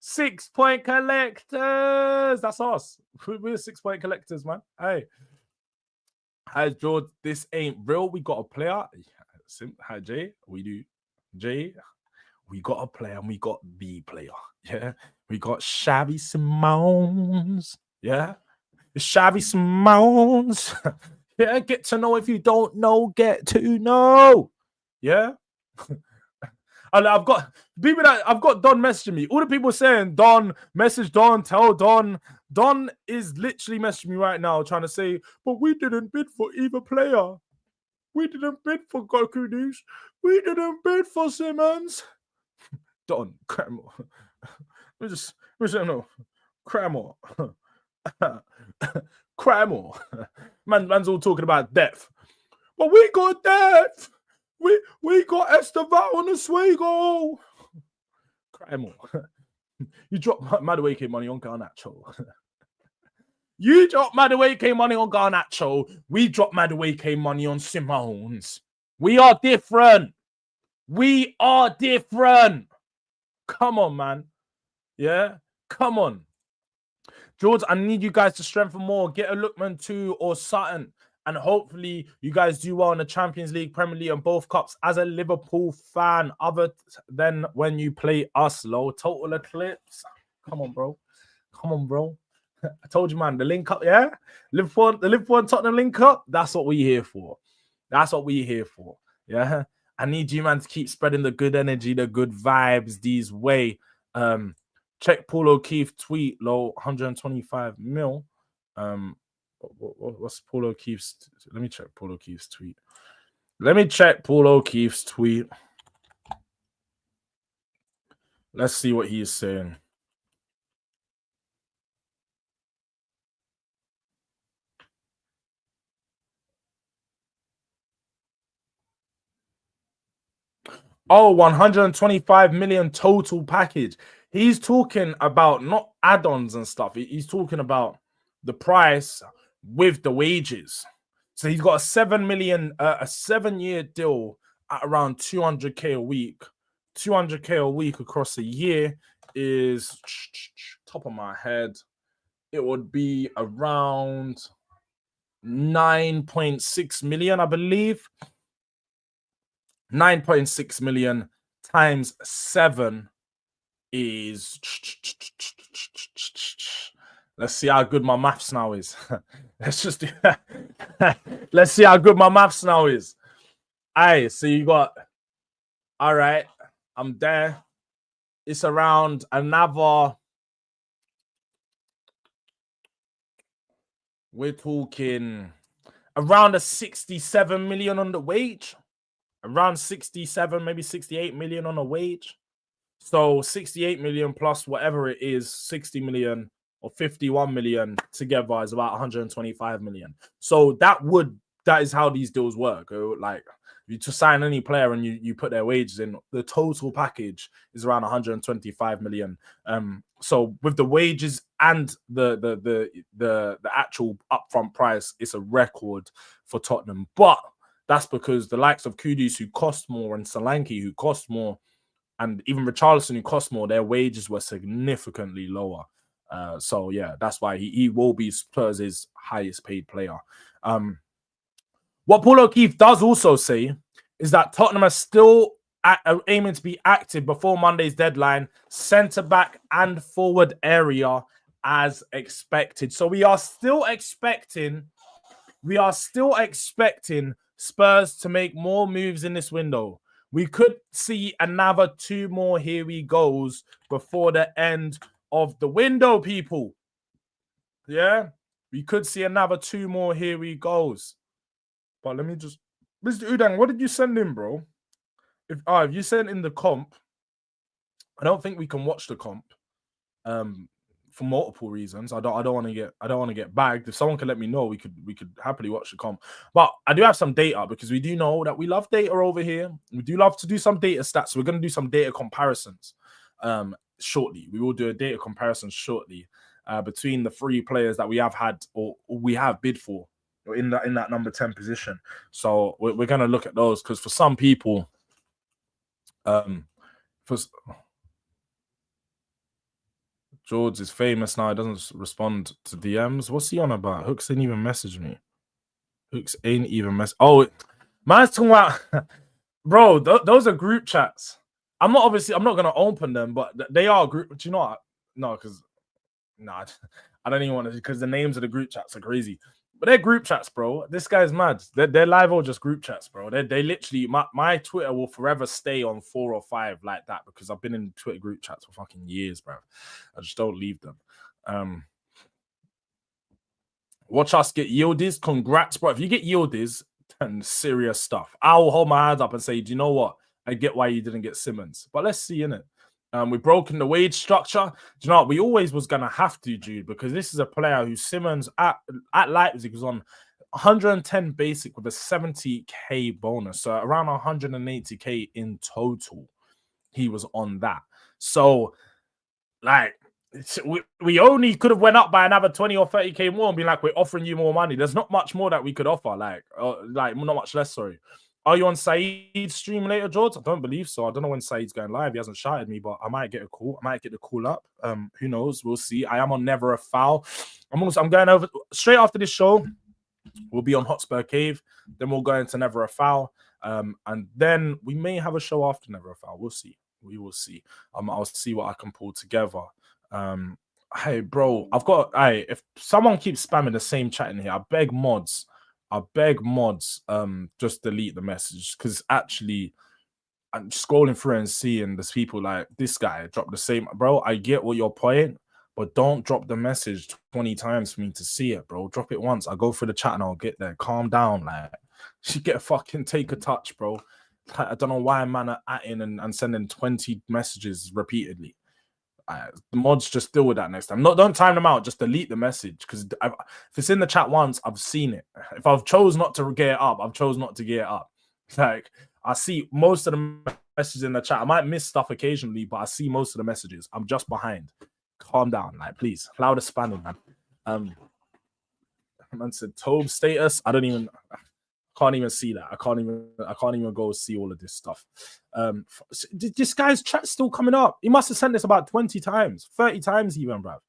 6 point collectors. That's us. We're 6 point collectors, man. Hey. Hi, George. This ain't real. We got a player. Hi, Jay. We do. Jay, we got a player and we got the player. Yeah. We got Xavi Simons. Yeah. It's Xavi Simons. Yeah. Get to know if you don't know. Get to know. Yeah. And I've got people that I've got Don messaging me. All the people saying Don, message Don, tell Don. Don is literally messaging me right now trying to say, but we didn't bid for either player. We didn't bid for Goku News. We didn't bid for Simmons. Don, Cramor. No. Cramor. Cramor. Man's all talking about depth. But we got depth. We got Esteval on the Swego. Cramor. You dropped Madueke money on Garnacho. You dropped Madueke money on Garnacho. We dropped Madueke money on Simons. We are different. We are different. Come on, man. Yeah? Come on. George, I need you guys to strengthen more. Get a Lookman 2 or Sutton. And hopefully you guys do well in the Champions League, Premier League, and both cups as a Liverpool fan, other than when you play us, low. Total eclipse. Come on, bro. Come on, bro. I told you, man, the link up, yeah? The Liverpool and Tottenham link up, that's what we're here for. That's what we're here for, yeah? I need you, man, to keep spreading the good energy, the good vibes these way. Check Paul O'Keefe tweet, low, 125 mil. What's Paul O'Keefe's? Let me check Paul O'Keefe's tweet. Let's see what he is saying. Oh, 125 million total package. He's talking about not add-ons and stuff. He's talking about the price with the wages. So he's got a 7 million, a 7-year deal at around 200k a week. 200k a week across a year is, top of my head, it would be around 9.6 million, I believe. 9.6 million times 7 is, let's see how good my maths now is. Let's just do that. Let's see how good my maths now is. Aye, so you got, all right, I'm there. It's around another, we're talking around a 67 million on the wage, around 67, maybe 68 million on the wage. So 68 million plus whatever it is, 60 million or 51 million together is about 125 million. So that is how these deals work. Like you to sign any player and you put their wages in, the total package is around 125 million. So with the wages and the actual upfront price, it's a record for Tottenham. But that's because the likes of Kudus, who cost more, and Solanke, who cost more, and even Richarlison, who cost more, their wages were significantly lower. So yeah, that's why he will be Spurs' highest paid player. What Paul O'Keefe does also say is that Tottenham are still aiming to be active before Monday's deadline, centre back and forward area as expected. So we are still expecting Spurs to make more moves in this window. We could see another 2 more here we goes before the end of the window, people. Yeah, we could see another 2 more here we goes. But let me just, Mr. Udang, what did you send in, bro? If you sent in the comp, I don't think we can watch the comp. For multiple reasons. I don't want to get bagged. If someone could let me know, we could happily watch the comp. But I do have some data because we do know that we love data over here. We do love to do some data stats. So we're going to do some data comparisons shortly. We will do a data comparison shortly between the 3 players that we have had or we have bid for in that number 10 position. So we're going to look at those because for some people, Jords is famous now. He doesn't respond to DMs. What's he on about? Hooks ain't even message me. Hooks ain't even message. Oh, man's talking about, bro. Those are group chats. I'm not gonna open them, but they are group. Do you know what? No, because I don't even want to, because the names of the group chats are crazy. But they're group chats, bro. This guy's mad. They're live or just group chats, bro. They literally, my Twitter will forever stay on 4 or 5 like that because I've been in Twitter group chats for fucking years, bro. I just don't leave them. Watch us get Yildiz. Congrats, bro. If you get Yildiz, then serious stuff. I'll hold my hands up and say, do you know what? I get why you didn't get Simmons. But let's see, innit? We've broken the wage structure. Do you know what? We always was going to have to, Jude, because this is a player who Simmons at Leipzig was on 110 basic with a 70k bonus. So around 180k in total, he was on that. So, like, we only could have went up by another 20 or 30k more and be like, we're offering you more money. There's not much more that we could offer. Like not much less, sorry. Are you on Saeed's stream later, Jords? I don't believe so. I don't know when Saeed's going live. He hasn't shouted me, but I might get a call. I might get the call up. Who knows? We'll see. I am on Never a Foul. I'm going over straight after this show. We'll be on Hotspur Cave. Then we'll go into Never a Foul. And then we may have a show after Never a Foul. We'll see. We will see. I'll see what I can pull together. Hey, bro, if someone keeps spamming the same chat in here, I beg mods, just delete the message, because actually I'm scrolling through and seeing there's people like this guy drop the same. Bro, I get what your point, but don't drop the message 20 times for me to see it, bro. Drop it once. I'll go through the chat and I'll get there. Calm down, like, you get fucking take a touch, bro. Like, I don't know why man are atting and sending 20 messages repeatedly. The mods just deal with that next time. Don't time them out. Just delete the message, because if it's in the chat once, I've seen it. If I've chose not to get it up, I've chose not to get it up. Like, I see most of the messages in the chat. I might miss stuff occasionally, but I see most of the messages. I'm just behind. Calm down, like, please. Allow the spamming, man. Man said Tobe status. Can't even see that. I can't even go see all of this stuff. This guy's chat's still coming up. He must have sent this about 20 times, 30 times even, bruv.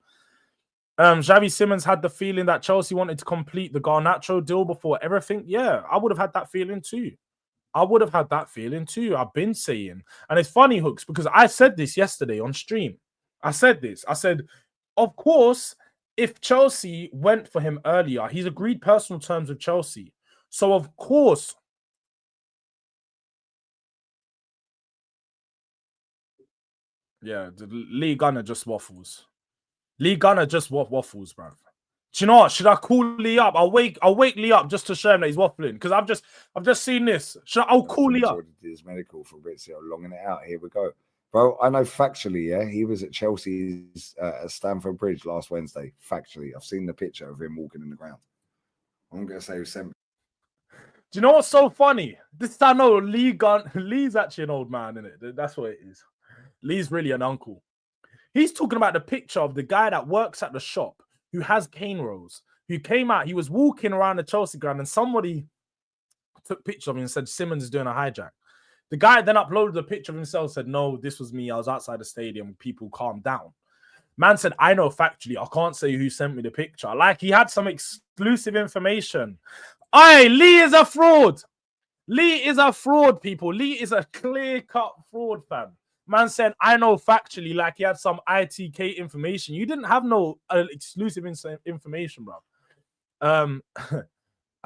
Xavi Simmons had the feeling that Chelsea wanted to complete the Garnacho deal before everything. Yeah, I would have had that feeling too. I've been saying. And it's funny, Hooks, because I said this yesterday on stream. I said, of course, if Chelsea went for him earlier, he's agreed personal terms with Chelsea. So, of course, yeah, Lee Gunner just waffles. Lee Gunner just waffles, bro. Do you know what? Should I call Lee up? I'll wake Lee up just to show him that he's waffling. Because I've just seen this. I'll call Lee up. Did his medical for Rizzo, longing it out. Here we go. Bro, I know factually, yeah, he was at Chelsea's at Stamford Bridge last Wednesday. Factually, I've seen the picture of him walking in the ground. I'm going to say he sent me. Do you know what's so funny? This I know Lee's actually an old man, isn't it? That's what it is. Lee's really an uncle. He's talking about the picture of the guy that works at the shop who has cane rolls, who came out. He was walking around the Chelsea ground and somebody took pictures of him and said Simmons is doing a hijack. The guy then uploaded a picture of himself, said, no, this was me. I was outside the stadium. People calm down. Man said, I know factually. I can't say who sent me the picture. Like he had some exclusive information. Aye, Lee is a fraud. Lee is a fraud, people. Lee is a clear-cut fraud, fam. Man said, I know factually, like he had some ITK information. You didn't have no exclusive information, bro.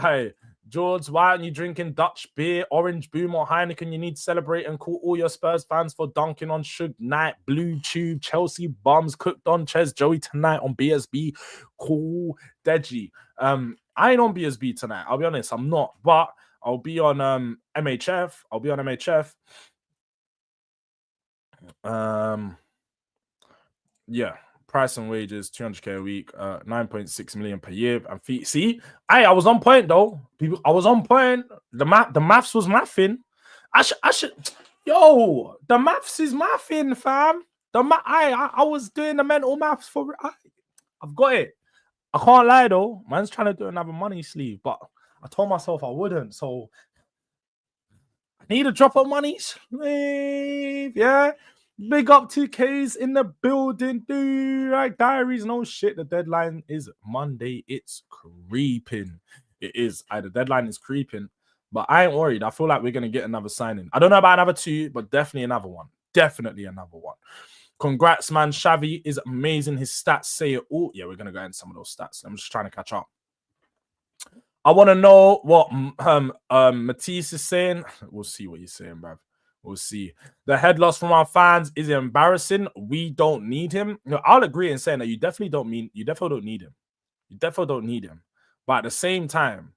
Hey, Jords, why aren't you drinking Dutch beer, Orange Boom, or Heineken? You need to celebrate and call all your Spurs fans for dunking on Suge Knight, Blue Tube, Chelsea Bums, cooked on Ches Joey tonight on BSB. Cool, Deji. I ain't on BSB tonight. I'll be honest, I'm not. But I'll be on MHF. I'll be on MHF. Yeah. Price and wages, 200k a week, 9.6 million per year. And fee. See, I was on point though. People, I was on point. The maths was mathing. I should. Yo, the maths is mathing, fam. I was doing the mental maths for. I've got it. I can't lie though. Man's trying to do another money sleeve, but I told myself I wouldn't. So I need a drop of money sleeve. Yeah. Big up 2Ks in the building, Durag Diaries. No shit, the deadline is Monday. It's creeping. It is. The deadline is creeping, but I ain't worried. I feel like we're going to get another signing. I don't know about another two, but definitely another one. Definitely another one. Congrats, man. Xavi is amazing. His stats say it all. Yeah, we're going to go into some of those stats. I'm just trying to catch up. I want to know what Matisse is saying. We'll see what he's saying, bruv. We'll see. The head loss from our fans is embarrassing. We don't need him. No, I'll agree in saying that you definitely don't need him. You definitely don't need him. But at the same time,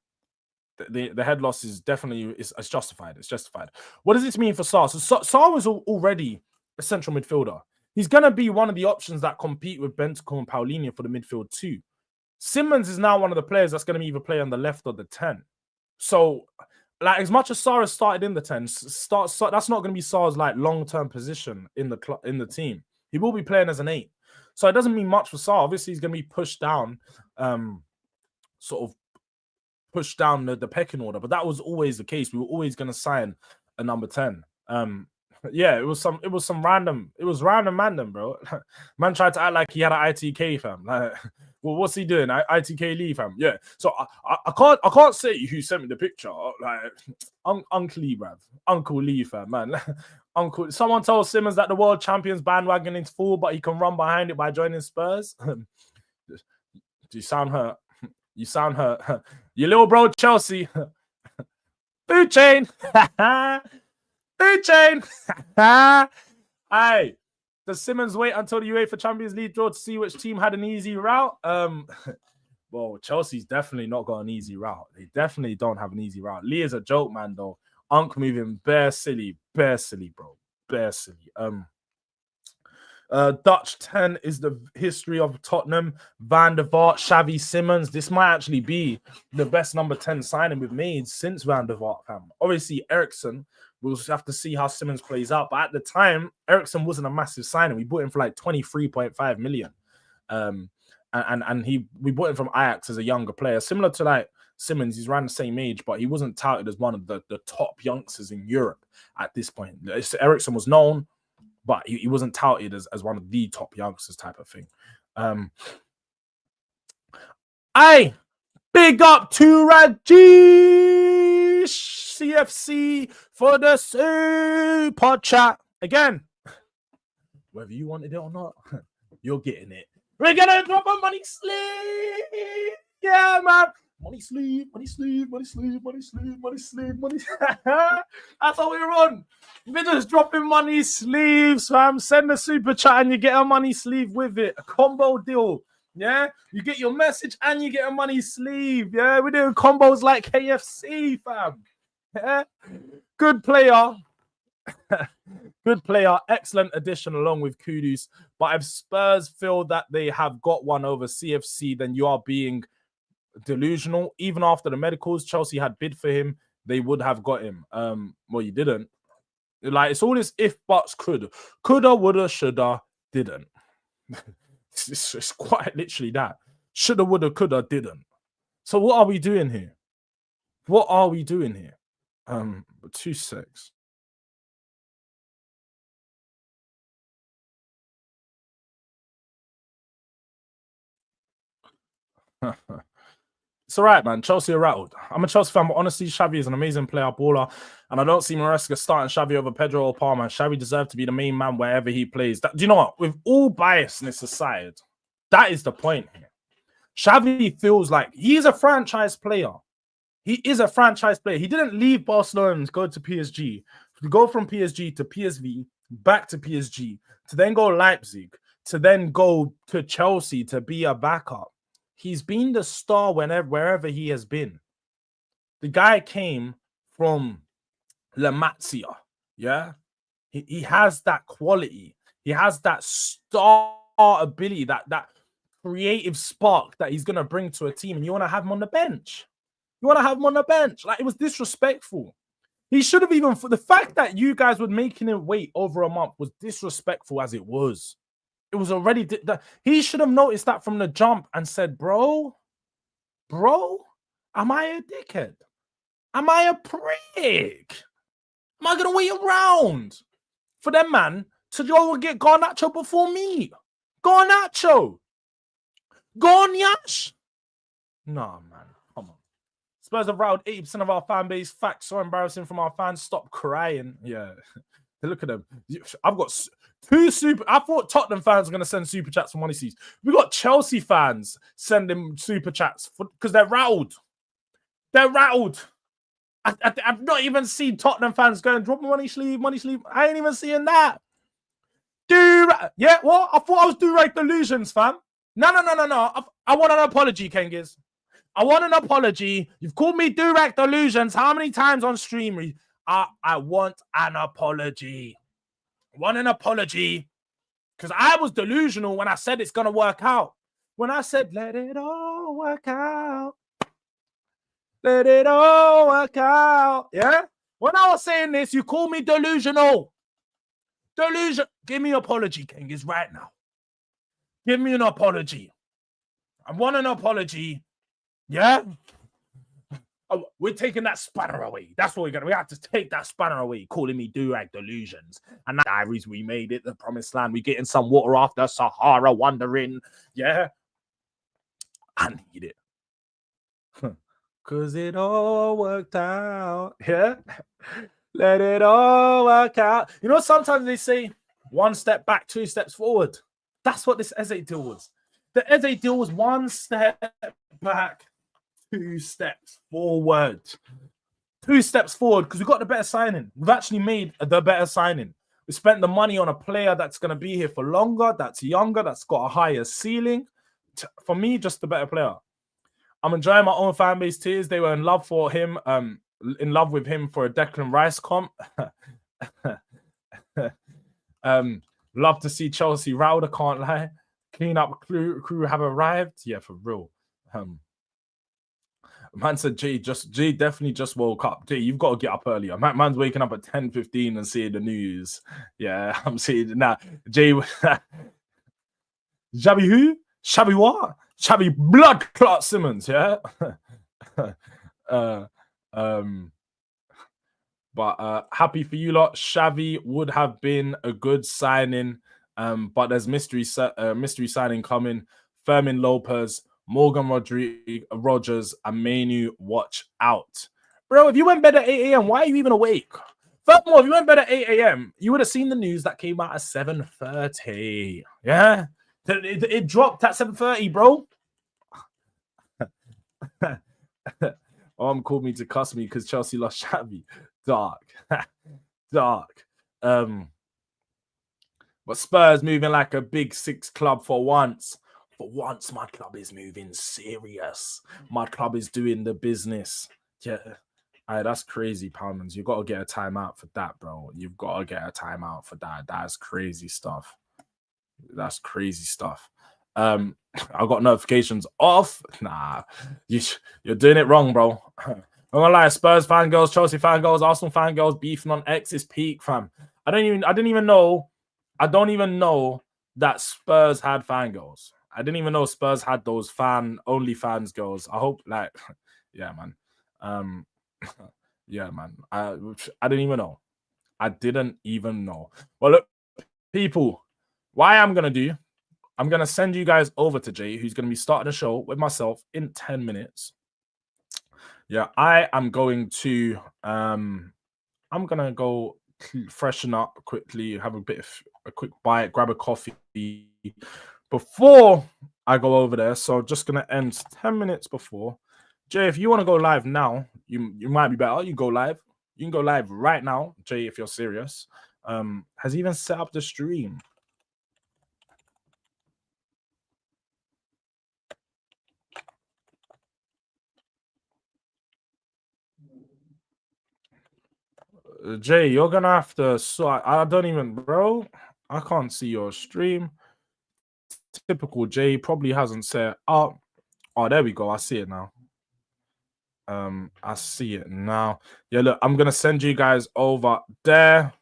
the head loss is definitely it's justified. It's justified. What does this mean for Sarr? So Sarr was already a central midfielder. He's gonna be one of the options that compete with Bentancur and Paulinho for the midfield too. Simmons is now one of the players that's gonna either play on the left or the 10. So. Like as much as Sarr has started in the 10, that's not going to be Sarr's like long-term position in the team. He will be playing as an 8, so it doesn't mean much for Sarr. Obviously, he's going to be pushed down, sort of pushed down the pecking order. But that was always the case. We were always going to sign a number 10. Yeah, it was random man, bro. Man tried to act like he had an ITK, fam. Like, well, what's he doing? ITK Lee, fam. Yeah. So I can't say who sent me the picture. Like Uncle Lee, bruv. Uncle Lee, fam, man. Uncle. Someone told Simmons that the world champions bandwagon is full, but he can run behind it by joining Spurs. Do you sound hurt? You sound hurt. Your little bro Chelsea. Food chain. Food chain. Aye. Does Simmons wait until the UEFA Champions League draw to see which team had an easy route? Well, Chelsea's definitely not got an easy route. They definitely don't have an easy route. Lee is a joke, man, though. Unk moving bare silly, bro. Bare silly. Dutch 10 is the history of Tottenham. Van der Vaart, Xavi, Simmons. This might actually be the best number 10 signing we've made since Van der Vaart, fam. Obviously, Eriksen. We'll just have to see how Simmons plays out. But at the time, Eriksen wasn't a massive signing. We bought him for like 23.5 million. And we bought him from Ajax as a younger player. Similar to like Simmons, he's around the same age, but he wasn't touted as one of the top youngsters in Europe at this point. Eriksen was known, but he wasn't touted as one of the top youngsters type of thing. Big up to Rajesh CFC for the super chat. Again, whether you wanted it or not, you're getting it. We're gonna drop a money sleeve. Yeah, man. Money sleeve. That's how we run. We're just dropping money sleeves, fam. Send a super chat and you get a money sleeve with it. A combo deal. Yeah, you get your message and you get a money sleeve. Yeah, we're doing combos like KFC, fam. Yeah, good player. Good player, excellent addition along with Kudus. But if Spurs feel that they have got one over CFC, then you are being delusional. Even after the medicals, Chelsea had bid for him, they would have got him. Well, you didn't. Like, it's all this if, buts, coulda, woulda, shoulda, didn't. It's quite literally that. Shoulda, woulda, coulda, didn't. So what are we doing here? What are we doing here? 2-6. It's all right, man. Chelsea are rattled. I'm a Chelsea fan, but honestly, Xavi is an amazing player, baller, and I don't see Maresca starting Xavi over Pedro or Palmer. Xavi deserves to be the main man wherever he plays. Do you know what? With all biasness aside, that is the point here. Xavi feels like he's a franchise player. He is a franchise player. He didn't leave Barcelona and go to PSG. To go from PSG to PSV, back to PSG, to then go Leipzig, to then go to Chelsea to be a backup. He's been the star wherever he has been. The guy came from La Masia, yeah? He has that quality. He has that star ability, that creative spark that he's going to bring to a team, and you want to have him on the bench. You want to have him on the bench. Like, it was disrespectful. He should have even... The fact that you guys were making him wait over a month was disrespectful as it was. It was already... He should have noticed that from the jump and said, bro, am I a dickhead? Am I a prick? Am I going to wait around for them, man, to go and get Garnacho before me? Garnacho! Garnacho! Nah, man. Come on. Spurs have routed 80% of our fan base. Facts so embarrassing from our fans. Stop crying. Yeah. Look at them. I've got... I thought Tottenham fans were going to send super chats from Money. We got Chelsea fans sending super chats because they're rattled. They're rattled. I've not even seen Tottenham fans going, drop money sleeve. I ain't even seeing that. Yeah, what? I thought I was Durag Delusions, fam. No. I want an apology, Kengiz. I want an apology. You've called me Durag Delusions. How many times on stream? I want an apology. Want an apology because I was delusional when I said it's going to work out. When I said, let it all work out. Let it all work out. Yeah? When I was saying this, you call me delusional. Give me an apology, Kengiz, right now. Give me an apology. I want an apology. Yeah? Oh, we're taking that spanner away. That's what we're going to... We have to take that spanner away, calling me Durag Delusions. And that diaries, we made it, the promised land. We're getting some water off the Sahara, wondering. Yeah? I need it. Because it all worked out. Yeah? Let it all work out. You know, sometimes they say 1 step back, 2 steps forward. That's what this Eze deal was. The Eze deal was 1 step back, 2 steps forward. 2 steps forward because we got the better signing. We've actually made the better signing. We spent the money on a player that's going to be here for longer, that's younger, that's got a higher ceiling. For me, just the better player. I'm enjoying my own fan base tears. They were in love for him, in love with him for a Declan Rice comp. Love to see Chelsea routed, I can't lie. Clean up crew have arrived. Yeah, for real. Man said Jay definitely just woke up. Jay, you've got to get up earlier. Man's waking up at 10:15 and seeing the news. Yeah, I'm seeing now. Jay Xavi who? Xavi what? Xavi blood clot Simmons, yeah. But happy for you lot. Xavi would have been a good signing. But there's mystery signing coming. Fermin Lopez, Morgan Rogers, and Manu, watch out. Bro, if you went bed at 8 a.m., why are you even awake? Furthermore, if you went bed at 8 a.m., you would have seen the news that came out at 7:30. Yeah? It dropped at 7:30, bro. Called me to cuss me because Chelsea lost Xavi. Dark. But Spurs moving like a big 6 club for once. For once, my club is moving serious. My club is doing the business. Yeah. That's crazy, Palmans. You got to get a timeout for that, bro. You've got to get a timeout for that. That's crazy stuff. That's crazy stuff. I got notifications off. Nah, you're doing it wrong, bro. I'm gonna lie, Spurs fangirls, Chelsea fangirls, Arsenal fangirls beefing on X is peak, fam. I don't even know that Spurs had fangirls. I didn't even know Spurs had those only fans girls. I hope, like, yeah, man. Yeah, man. I didn't even know. I didn't even know. Well, look, people, what I'm going to do, I'm going to send you guys over to Jay, who's going to be starting the show with myself in 10 minutes. Yeah, I am going to, I'm going to go freshen up quickly, have a quick bite, grab a coffee before I go over there. So just going to end 10 minutes before. Jay, if you want to go live now, you might be better. You go live. You can go live right now, Jay, if you're serious. Has even set up the stream. Jay, you're gonna have to. So I don't even, bro. I can't see your stream. Typical Jay probably hasn't set up. Oh, there we go. I see it now. I see it now. Yeah, look, I'm gonna send you guys over there.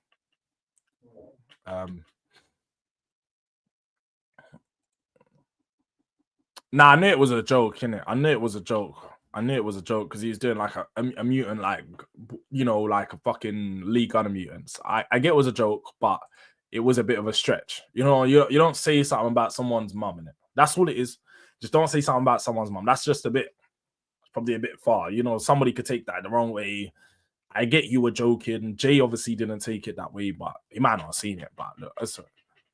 Nah, I knew it was a joke, innit? I knew it was a joke. I knew it was a joke because he's doing like a mutant, like, you know, like a fucking League Gunner mutants. I get it was a joke, but it was a bit of a stretch. You know, you don't say something about someone's mum, innit? That's all it is. Just don't say something about someone's mum. That's just probably a bit far. You know, somebody could take that the wrong way. I get you were joking. Jay obviously didn't take it that way, but he might not have seen it. But look,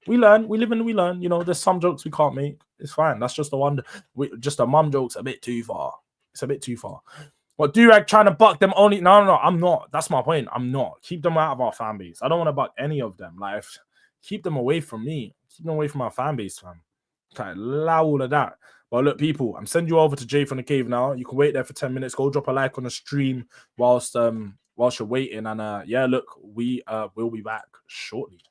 we learn, we live and we learn. You know, there's some jokes we can't make. It's fine. That's just just a mum joke's a bit too far. It's a bit too far. But Durag trying to buck them only. No, I'm not. That's my point. I'm not. Keep them out of our fan base. I don't want to buck any of them. Like, keep them away from me. Keep them away from our fan base, fam. Can't allow all of that. But look, people, I'm sending you over to Jay from the cave now. You can wait there for 10 minutes. Go drop a like on the stream whilst you're waiting. And yeah, look, we will be back shortly.